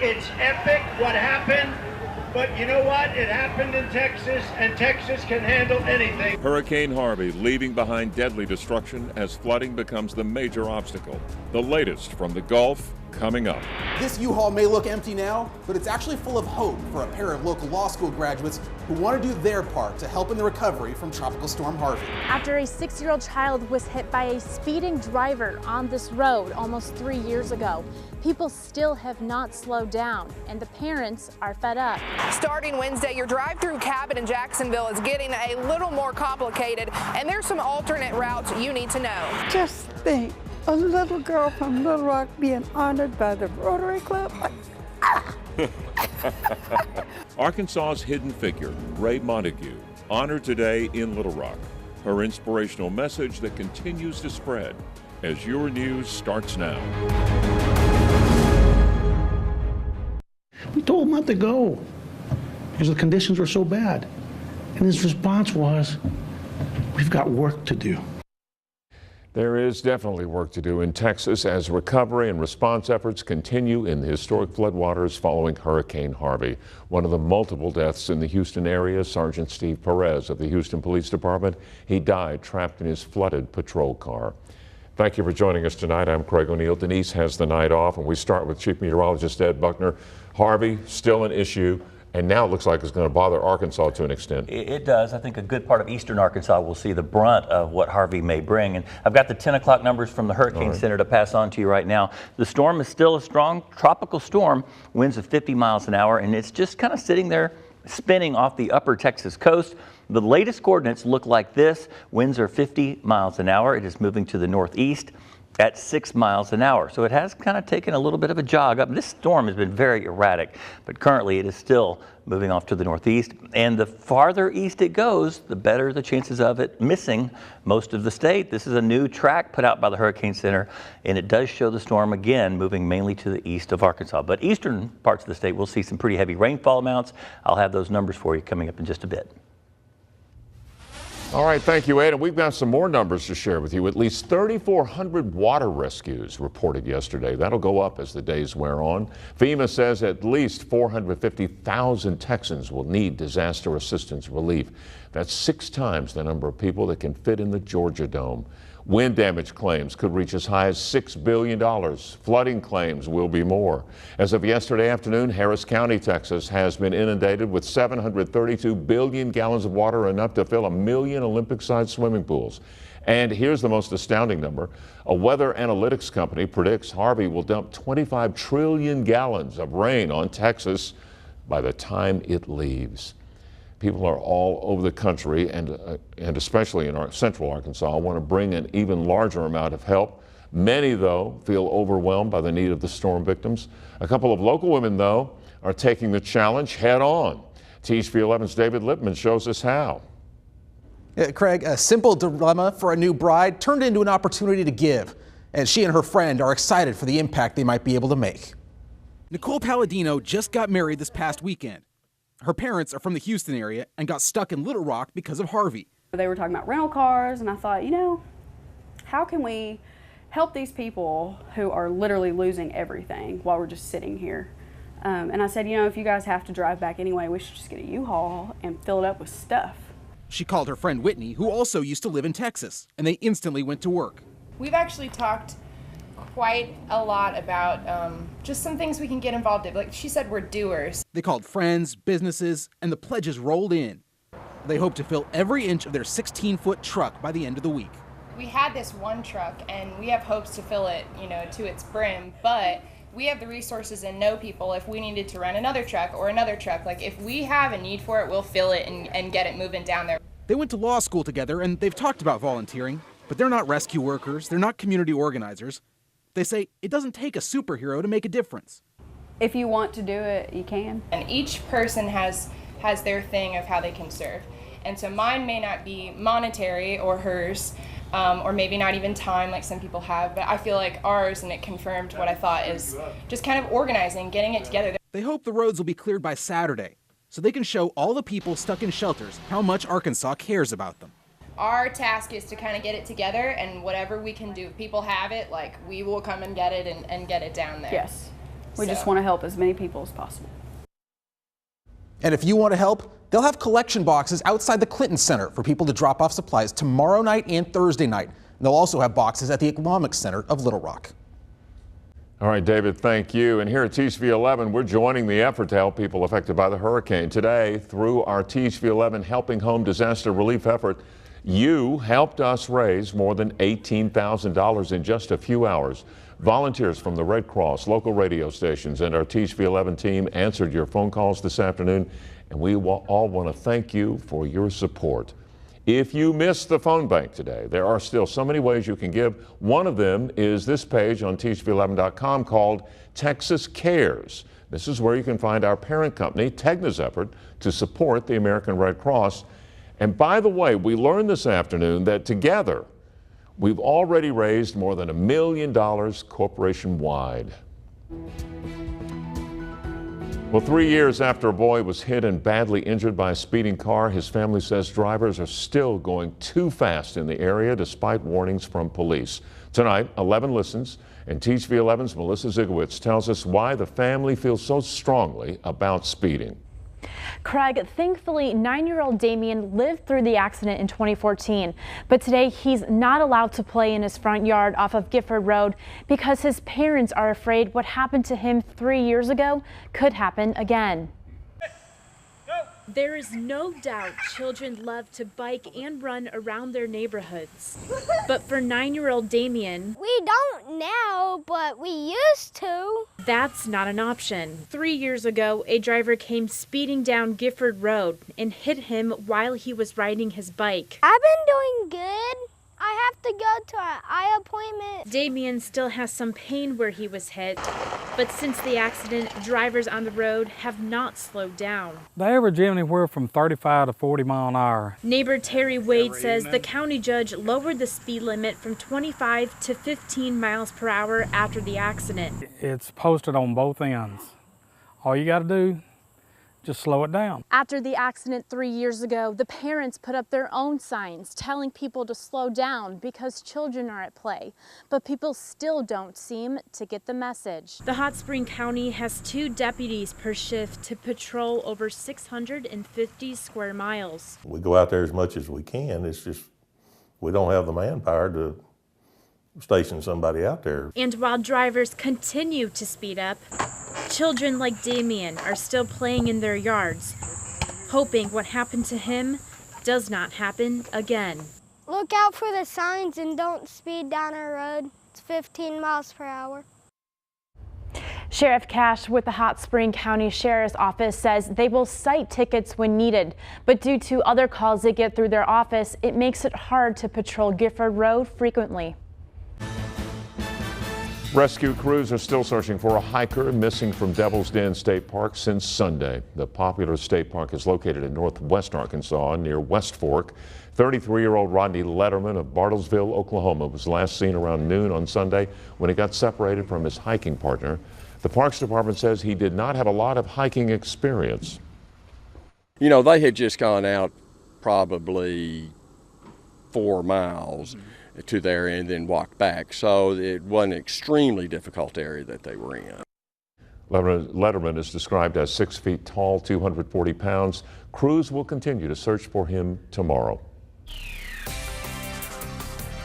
It's epic what happened, but you know what? It happened in Texas, and Texas can handle anything. Hurricane Harvey leaving behind deadly destruction as flooding becomes the major obstacle. The latest from the Gulf coming up. This U-Haul may look empty now, but it's actually full of hope for a pair of local law school graduates who want to do their part to help in the recovery from Tropical Storm Harvey. After a 6-year-old child was hit by a speeding driver on this road almost 3 years ago, people still have not slowed down, and the parents are fed up. Starting Wednesday, your drive-through cabin in Jacksonville is getting a little more complicated, and there's some alternate routes you need to know. Just think, a little girl from Little Rock being honored by the Rotary Club. Arkansas's hidden figure, Ray Montague, honored today in Little Rock. Her inspirational message that continues to spread as your news starts now. We told him not to go because the conditions were so bad. And his response was, "We've got work to do." There is definitely work to do in Texas as recovery and response efforts continue in the historic floodwaters following Hurricane Harvey. One of the multiple deaths in the Houston area, Sergeant Steve Perez of the Houston Police Department, he died trapped in his flooded patrol car. Thank you for joining us tonight. I'm Craig O'Neill. Denise has the night off, and we start with Chief Meteorologist Ed Buckner. Harvey, still an issue, and now it looks like it's going to bother Arkansas to an extent. It does. I think a good part of eastern Arkansas will see the brunt of what Harvey may bring. And I've got the 10 o'clock numbers from the Hurricane Center to pass on to you right now. The storm is still a strong tropical storm, winds of 50 miles an hour, and it's just kind of sitting there spinning off the upper Texas coast. The latest coordinates look like this. Winds are 50 miles an hour. It is moving to the northeast at 6 miles an hour. So it has kind of taken a little bit of a jog up. This storm has been very erratic, but currently it is still moving off to the northeast. And the farther east it goes, the better the chances of it missing most of the state. This is a new track put out by the Hurricane Center, and it does show the storm again moving mainly to the east of Arkansas. But eastern parts of the state will see some pretty heavy rainfall amounts. I'll have those numbers for you coming up in just a bit. All right, thank you, Ed. And we've got some more numbers to share with you. At least 3,400 water rescues reported yesterday. That'll go up as the days wear on. FEMA says at least 450,000 Texans will need disaster assistance relief. That's 6 times the number of people that can fit in the Georgia Dome. Wind damage claims could reach as high as $6 billion. Flooding claims will be more. As of yesterday afternoon, Harris County, Texas has been inundated with 732 billion gallons of water, enough to fill 1 million Olympic-sized swimming pools. And here's the most astounding number. A weather analytics company predicts Harvey will dump 25 trillion gallons of rain on Texas by the time it leaves. People are all over the country, and especially in our central Arkansas, want to bring an even larger amount of help. Many, though, feel overwhelmed by the need of the storm victims. A couple of local women, though, are taking the challenge head on. THV11's David Lippman shows us how. Craig, a simple dilemma for a new bride turned into an opportunity to give, and she and her friend are excited for the impact they might be able to make. Nicole Palladino just got married this past weekend. Her parents are from the Houston area and got stuck in Little Rock because of Harvey. They were talking about rental cars, and I thought, you know, how can we help these people who are literally losing everything while we're just sitting here? And I said, you know, if you guys have to drive back anyway, we should just get a U-Haul and fill it up with stuff. She called her friend Whitney, who also used to live in Texas, and they instantly went to work. We've actually talked quite a lot about just some things we can get involved in. Like she said, we're doers. They called friends, businesses, and the pledges rolled in. They hope to fill every inch of their 16-foot truck by the end of the week. We had this one truck, and we have hopes to fill it, you know, to its brim, but we have the resources and know people if we needed to rent another truck or another truck. Like if we have a need for it, we'll fill it and get it moving down there. They went to law school together, and they've talked about volunteering, but they're not rescue workers, they're not community organizers. They say it doesn't take a superhero to make a difference. If you want to do it, you can. And each person has their thing of how they can serve. And so mine may not be monetary or hers, or maybe not even time like some people have, but I feel like ours, and it confirmed what I thought, is just kind of organizing, getting it together. They hope the roads will be cleared by Saturday, so they can show all the people stuck in shelters how much Arkansas cares about them. Our task is to kind of get it together, and whatever we can do, if people have it, like we will come and get it and get it down there. Yes. We just want to help as many people as possible. And if you want to help, they'll have collection boxes outside the Clinton Center for people to drop off supplies tomorrow night and Thursday night. And they'll also have boxes at the Economic Center of Little Rock. All right, David, thank you. And here at THV11, we're joining the effort to help people affected by the hurricane. Today, through our THV11 Helping Home Disaster Relief effort, you helped us raise more than $18,000 in just a few hours. Volunteers from the Red Cross, local radio stations, and our THV11 team answered your phone calls this afternoon, and we all want to thank you for your support. If you missed the phone bank today, there are still so many ways you can give. One of them is this page on THV11.com called Texas Cares. This is where you can find our parent company, Tegna's effort to support the American Red Cross. And by the way, we learned this afternoon that together, we've already raised more than $1 million corporation-wide. Well, 3 years after a boy was hit and badly injured by a speeding car, his family says drivers are still going too fast in the area despite warnings from police. Tonight, 11 listens, and THV11's Melissa Zigowitz tells us why the family feels so strongly about speeding. Craig, thankfully, 9-year-old Damien lived through the accident in 2014, but today he's not allowed to play in his front yard off of Gifford Road because his parents are afraid what happened to him 3 years ago could happen again. There is no doubt children love to bike and run around their neighborhoods. But for 9-year-old Damien, we don't now, but we used to. That's not an option. 3 years ago, a driver came speeding down Gifford Road and hit him while he was riding his bike. I've been doing good. I have to go to an eye appointment. Damien still has some pain where he was hit, but since the accident, drivers on the road have not slowed down. They average anywhere from 35 to 40 miles an hour. Neighbor Terry Wade says the county judge lowered the speed limit from 25 to 15 miles per hour after the accident. It's posted on both ends. All you got to do, just slow it down. After the accident 3 years ago, the parents put up their own signs telling people to slow down because children are at play, but people still don't seem to get the message. The Hot Spring County has 2 deputies per shift to patrol over 650 square miles. We go out there as much as we can. It's just we don't have the manpower to station somebody out there. And while drivers continue to speed up, children like Damien are still playing in their yards, hoping what happened to him does not happen again. Look out for the signs and don't speed down our road. It's 15 miles per hour. Sheriff Cash with the Hot Spring County Sheriff's Office says they will cite tickets when needed, but due to other calls they get through their office, it makes it hard to patrol Gifford Road frequently. Rescue crews are still searching for a hiker missing from Devil's Den State Park since Sunday. The popular state park is located in northwest Arkansas near West Fork. 33-year-old Rodney Letterman of Bartlesville, Oklahoma was last seen around noon on Sunday when he got separated from his hiking partner. The Parks Department says he did not have a lot of hiking experience. You know, they had just gone out probably 4 miles to there and then walked back. So it was an extremely difficult area that they were in. Letterman is described as 6 feet tall, 240 pounds. Crews will continue to search for him tomorrow.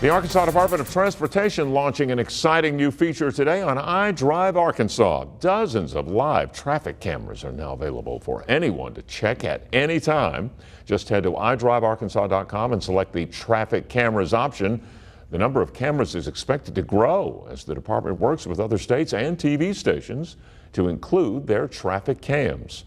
The Arkansas Department of Transportation launching an exciting new feature today on iDrive Arkansas. Dozens of live traffic cameras are now available for anyone to check at any time. Just head to iDriveArkansas.com and select the traffic cameras option. The number of cameras is expected to grow as the department works with other states and TV stations to include their traffic cams.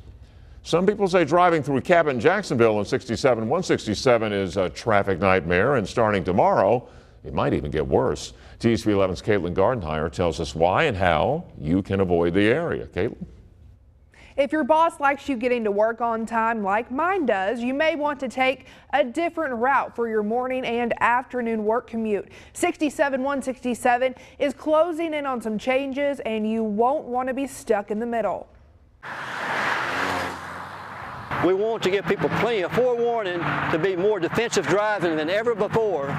Some people say driving through Cabot, Jacksonville on 167 is a traffic nightmare, and starting tomorrow, it might even get worse. THV11's Caitlin Gardenhire tells us why and how you can avoid the area. Caitlin? If your boss likes you getting to work on time like mine does, you may want to take a different route for your morning and afternoon work commute. 167 is closing in on some changes, and you won't want to be stuck in the middle. We want to give people plenty of forewarning to be more defensive driving than ever before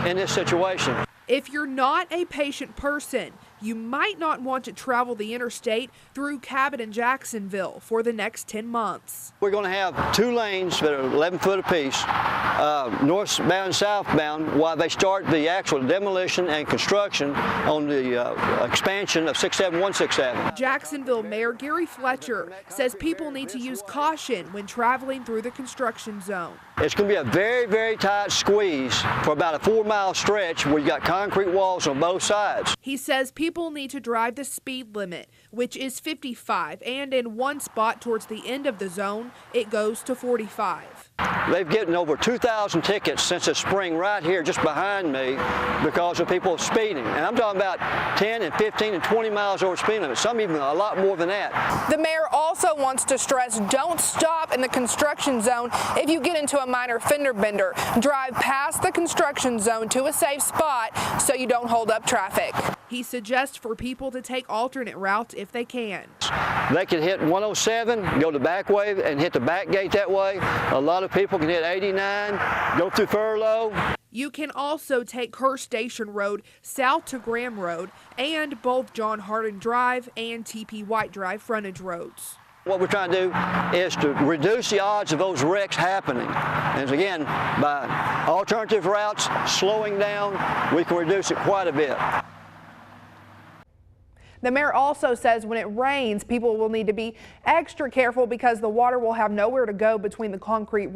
in this situation. If you're not a patient person, You might not want to travel the interstate through Cabot and Jacksonville for the next 10 months. We're going to have 2 lanes that are 11 foot apiece, northbound and southbound, while they start the actual demolition and construction on the expansion of 67167. Jacksonville Mayor Gary Fletcher says people need to use caution when traveling through the construction zone. It's going to be a very, very tight squeeze for about a 4-mile stretch where you got concrete walls on both sides. He says people need to drive the speed limit, which is 55, and in one spot towards the end of the zone, it goes to 45. They've gotten over 2,000 tickets since the spring right here just behind me because of people speeding. And I'm talking about 10 and 15 and 20 miles over speed limit, some even a lot more than that. The mayor also wants to stress don't stop in the construction zone if you get into a minor fender bender. Drive past the construction zone to a safe spot so you don't hold up traffic. He suggests for people to take alternate routes if they can. They can hit 107, go the back way and hit the back gate that way. A lot of people can hit 89, go through Furlough. You can also take Kerr Station Road south to Graham Road and both John Hardin Drive and TP White Drive frontage roads. What we're trying to do is to reduce the odds of those wrecks happening. And again, by alternative routes, slowing down, we can reduce it quite a bit. The mayor also says when it rains, people will need to be extra careful because the water will have nowhere to go between the concrete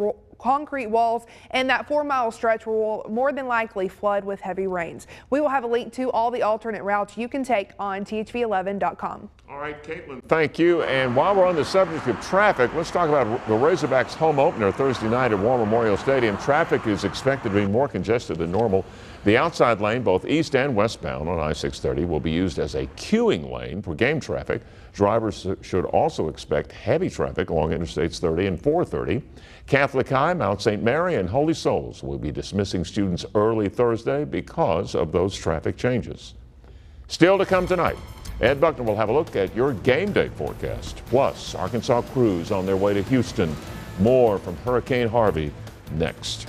walls, and that 4-mile stretch will more than likely flood with heavy rains. We will have a link to all the alternate routes you can take on THV11.com. All right, Caitlin, thank you. And while we're on the subject of traffic, let's talk about the Razorbacks home opener Thursday night at War Memorial Stadium. Traffic is expected to be more congested than normal. The outside lane, both east and westbound on I-630, will be used as a queuing lane for game traffic. Drivers should also expect heavy traffic along Interstates 30 and 430. Catholic High, Mount St. Mary, and Holy Souls will be dismissing students early Thursday because of those traffic changes. Still to come tonight, Ed Buckner will have a look at your game day forecast. Plus, Arkansas crews on their way to Houston. More from Hurricane Harvey next.